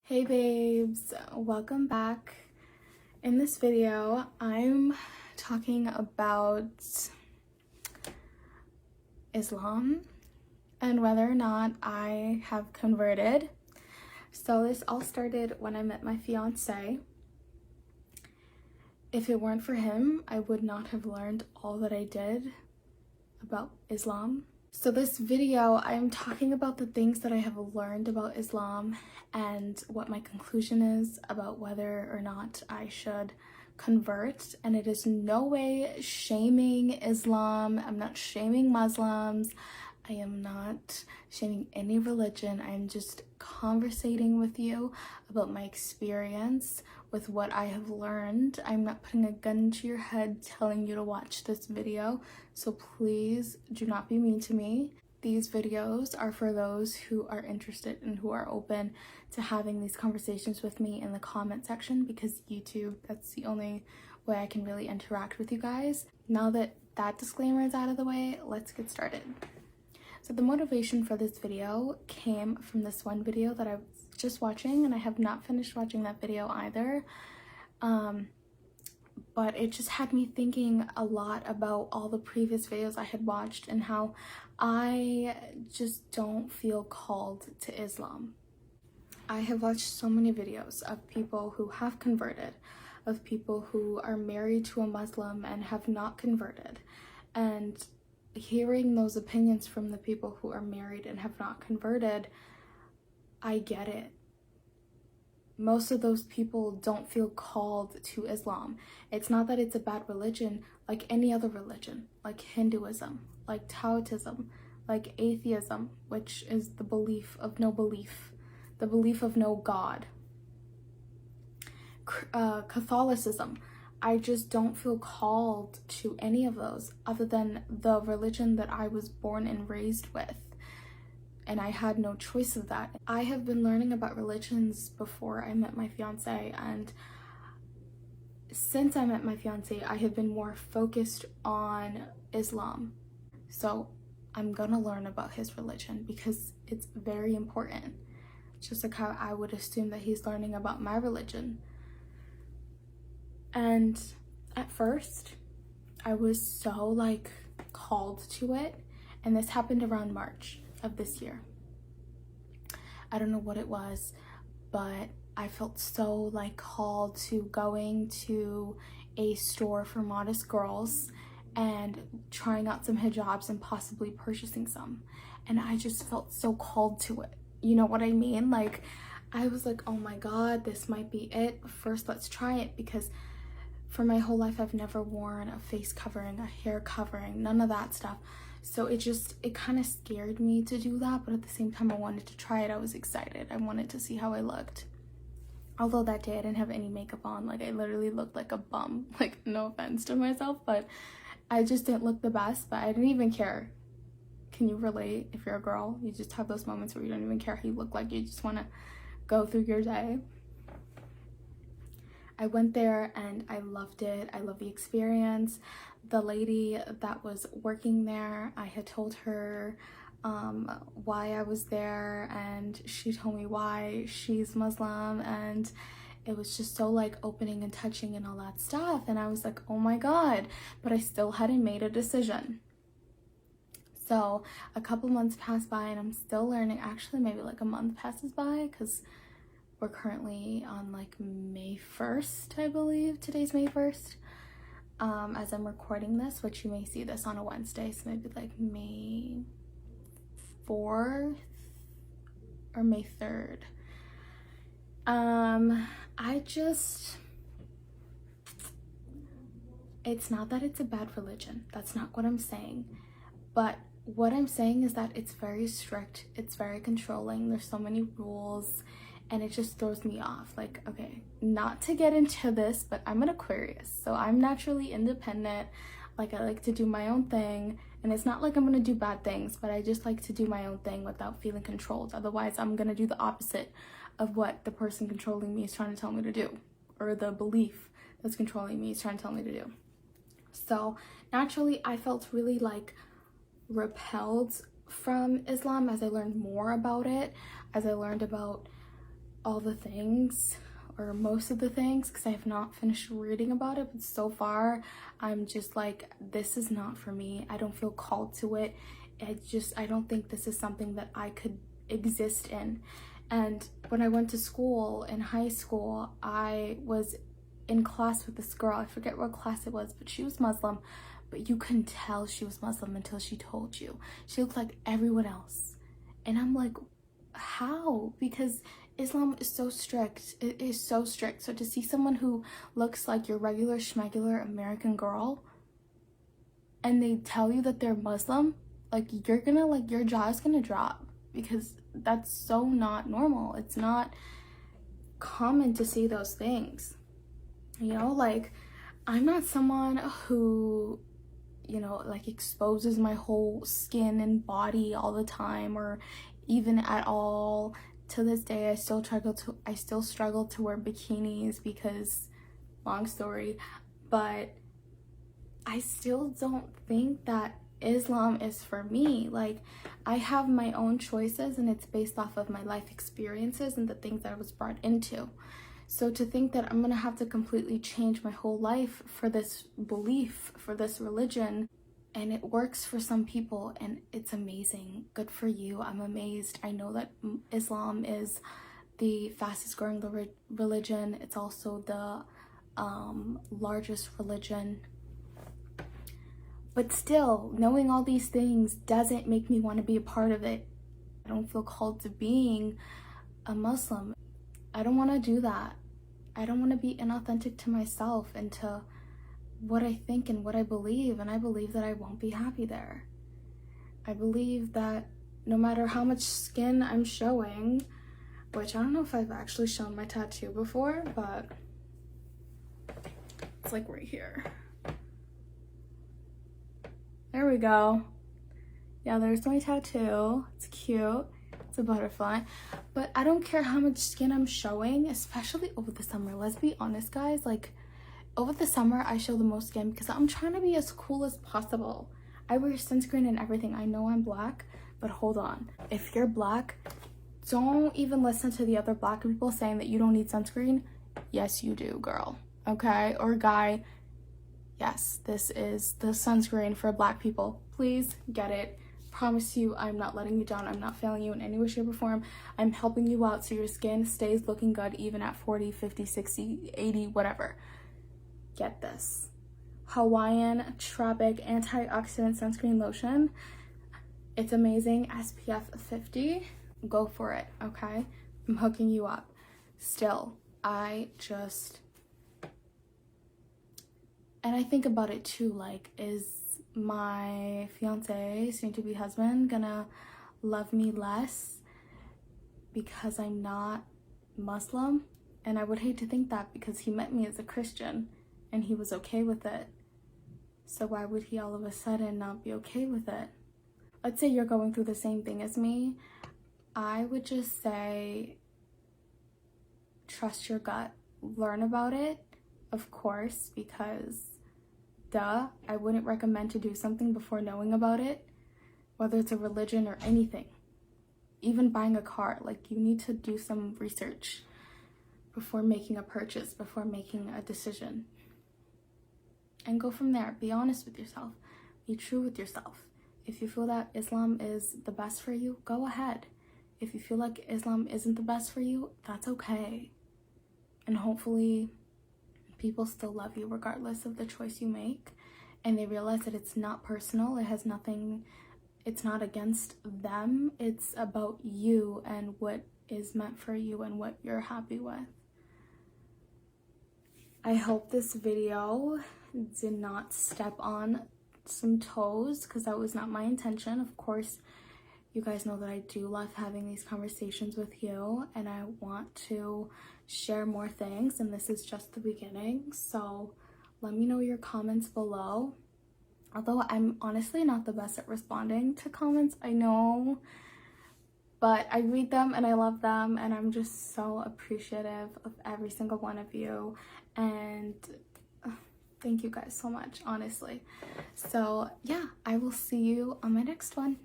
Hey babes, welcome back. In this video, I'm talking about Islam and whether or not I have converted. So this all started when I met my fiance. If it weren't for him, I would not have learned all that I did about Islam. So this video, I'm talking about the things that I have learned about Islam and what my conclusion is about whether or not I should convert. And it is no way shaming Islam. I'm not shaming Muslims. I am not shaming any religion. I'm just conversating with you about my experience with what I have learned. I'm not putting a gun to your head telling you to watch this video, so please do not be mean to me. These videos are for those who are interested and who are open to having these conversations with me in the comment section, because YouTube, that's the only way I can really interact with you guys. Now that that disclaimer is out of the way, let's get started. So the motivation for this video came from this one video that I was just watching, and I have not finished watching that video either. But it just had me thinking a lot about all the previous videos I had watched and how I just don't feel called to Islam. I have watched so many videos of people who have converted, of people who are married to a Muslim and have not converted, and hearing those opinions from the people who are married and have not converted, I get it. Most of those people don't feel called to Islam. It's not that it's a bad religion like any other religion, like Hinduism, like Taoism, like atheism, which is the belief of no belief, the belief of no God. Catholicism. I just don't feel called to any of those other than the religion that I was born and raised with. And I had no choice of that. I have been learning about religions before I met my fiance, and since I met my fiance, I have been more focused on Islam. So I'm gonna learn about his religion because it's very important. Just like how I would assume that he's learning about my religion. And at first, I was so called to it, and this happened around March of this year. I don't know what it was, but I felt so called to going to a store for modest girls and trying out some hijabs and possibly purchasing some. And I just felt so called to it. You know what I mean? I was like, oh my God, this might be it. First, let's try it, because for my whole life, I've never worn a face covering, a hair covering, none of that stuff. So it kind of scared me to do that, but at the same time, I wanted to try it. I was excited. I wanted to see how I looked. Although that day I didn't have any makeup on. I literally looked like a bum. No offense to myself, but I just didn't look the best, but I didn't even care. Can you relate? If you're a girl, you just have those moments where you don't even care how you look like. You just want to go through your day. I went there and I loved it. I loved the experience. The lady that was working there, I had told her why I was there, and she told me why she's Muslim, and it was just so opening and touching and all that stuff. And I was like, oh my God, but I still hadn't made a decision. So a couple months passed by and I'm still learning. Actually, maybe a month passes by, because we're currently on May 1st, I believe. Today's May 1st. As I'm recording this, which you may see this on a Wednesday, so maybe May 4th or May 3rd. It's not that it's a bad religion. That's not what I'm saying. But what I'm saying is that it's very strict. It's very controlling. There's so many rules. And it just throws me off. Okay, not to get into this, but I'm an Aquarius, so I'm naturally independent. I like to do my own thing, and it's not I'm gonna do bad things, but I just like to do my own thing without feeling controlled. Otherwise, I'm gonna do the opposite of what the person controlling me is trying to tell me to do, or the belief that's controlling me is trying to tell me to do. So naturally, I felt really repelled from Islam as I learned more about it, as I learned about all the things, or most of the things, because I have not finished reading about it, but so far I'm just like, this is not for me. I don't feel called to it. I don't think this is something that I could exist in. And when I went to school in high school, I was in class with this girl. I forget what class it was, but she was Muslim, but you couldn't tell she was Muslim until she told you. She looked like everyone else. And I'm like, how? Because Islam is so strict. It is so strict. So to see someone who looks like your regular schmegular American girl and they tell you that they're Muslim, like, you're gonna, like, your jaw is gonna drop, because that's so not normal. It's not common to see those things, you know? Like, I'm not someone who, you know, like, exposes my whole skin and body all the time, or even at all. To this day, I still struggle to wear bikinis because, long story, but I still don't think that Islam is for me. Like, I have my own choices, and it's based off of my life experiences and the things that I was brought into. So to think that I'm gonna have to completely change my whole life for this belief, for this religion, and it works for some people, and it's amazing. Good for you. I'm amazed. I know that Islam is the fastest growing religion. It's also the largest religion. But still, knowing all these things doesn't make me want to be a part of it. I don't feel called to being a Muslim. I don't want to do that. I don't want to be inauthentic to myself and to what I think and what I believe, and I believe that I won't be happy there. I believe that no matter how much skin I'm showing, which I don't know if I've actually shown my tattoo before, but it's like right here. There we go. Yeah, there's my tattoo. It's cute. It's a butterfly. But I don't care how much skin I'm showing, especially over the summer. Let's be honest, guys. Like, over the summer, I show the most skin because I'm trying to be as cool as possible. I wear sunscreen and everything. I know I'm black, but hold on. If you're black, don't even listen to the other black people saying that you don't need sunscreen. Yes, you do, girl. Okay? Or guy. Yes, this is the sunscreen for black people. Please get it. Promise you, I'm not letting you down. I'm not failing you in any way, shape, or form. I'm helping you out so your skin stays looking good even at 40, 50, 60, 80, whatever. Get this. Hawaiian Tropic Antioxidant Sunscreen Lotion. It's amazing. SPF 50. Go for it, okay? I'm hooking you up. Still, and I think about it too, like, is my fiance, soon-to-be husband, gonna love me less because I'm not Muslim? And I would hate to think that, because he met me as a Christian and he was okay with it. So why would he all of a sudden not be okay with it? Let's say you're going through the same thing as me. I would just say, trust your gut. Learn about it, of course, because I wouldn't recommend to do something before knowing about it, whether it's a religion or anything. Even buying a car, like, you need to do some research before making a purchase, before making a decision. And go from there. Be honest with yourself. Be true with yourself. If you feel that Islam is the best for you, go ahead. If you feel like Islam isn't the best for you, that's okay. And hopefully people still love you regardless of the choice you make, and they realize that it's not personal. It has nothing, it's not against them. It's about you and what is meant for you and what you're happy with. I hope this video did not step on some toes, because that was not my intention. Of course, you guys know that I do love having these conversations with you, and I want to share more things, and this is just the beginning. So let me know your comments below. Although I'm honestly not the best at responding to comments, I know, but I read them and I love them, and I'm just so appreciative of every single one of you, and thank you guys so much, honestly. So yeah, I will see you on my next one.